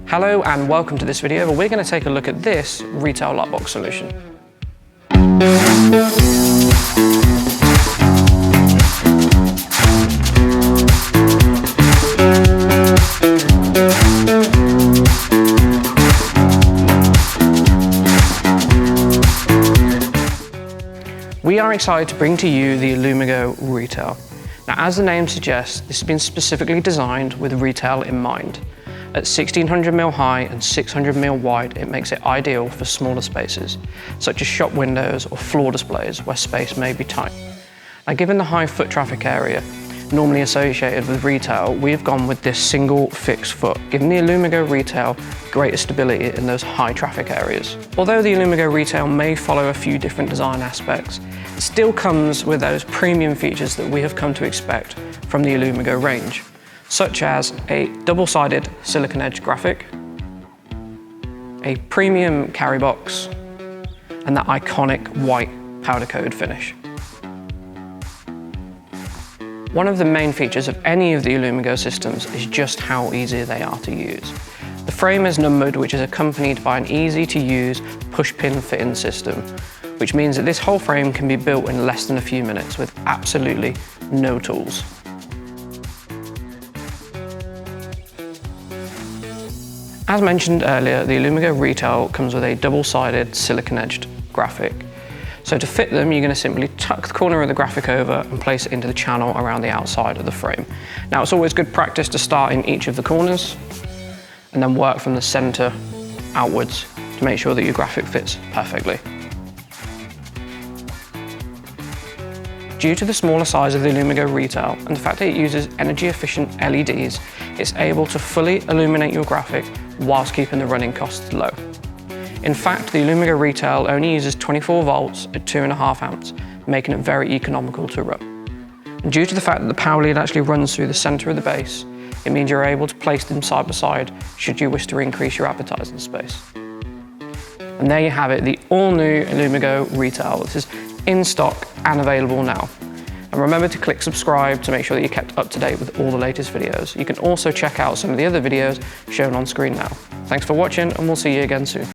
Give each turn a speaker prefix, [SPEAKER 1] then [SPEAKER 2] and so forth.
[SPEAKER 1] Hello and welcome to this video where we're going to take a look at this retail lightbox solution. We are excited to bring to you the IllumiGo Retail. Now, as the name suggests, this has been specifically designed with retail in mind. At 1600mm high and 600mm wide, it makes it ideal for smaller spaces, such as shop windows or floor displays where space may be tight. Now, given the high foot traffic area normally associated with retail, we have gone with this single fixed foot, giving the IllumiGo Retail greater stability in those high traffic areas. Although the IllumiGo Retail may follow a few different design aspects, it still comes with those premium features that we have come to expect from the IllumiGo range, such as a double-sided silicon edge graphic, a premium carry box, and that iconic white powder coated finish. One of the main features of any of the IllumiGo systems is just how easy they are to use. The frame is numbered, which is accompanied by an easy-to-use push-pin fit-in system, which means that this whole frame can be built in less than a few minutes with absolutely no tools. As mentioned earlier, the IllumiGo Retail comes with a double-sided silicon-edged graphic. So to fit them, you're going to simply tuck the corner of the graphic over and place it into the channel around the outside of the frame. Now, it's always good practice to start in each of the corners and then work from the center outwards to make sure that your graphic fits perfectly. Due to the smaller size of the IllumiGo Retail and the fact that it uses energy-efficient LEDs, it's able to fully illuminate your graphic whilst keeping the running costs low. In fact, the IllumiGo Retail only uses 24 volts at 2.5 amps, making it very economical to run. And due to the fact that the power lead actually runs through the center of the base, it means you're able to place them side by side should you wish to increase your advertising space. And there you have it, the all-new IllumiGo Retail. This is in stock and available now. And remember to click subscribe to make sure that you're kept up to date with all the latest videos. You can also check out some of the other videos shown on screen now. Thanks for watching, and we'll see you again soon.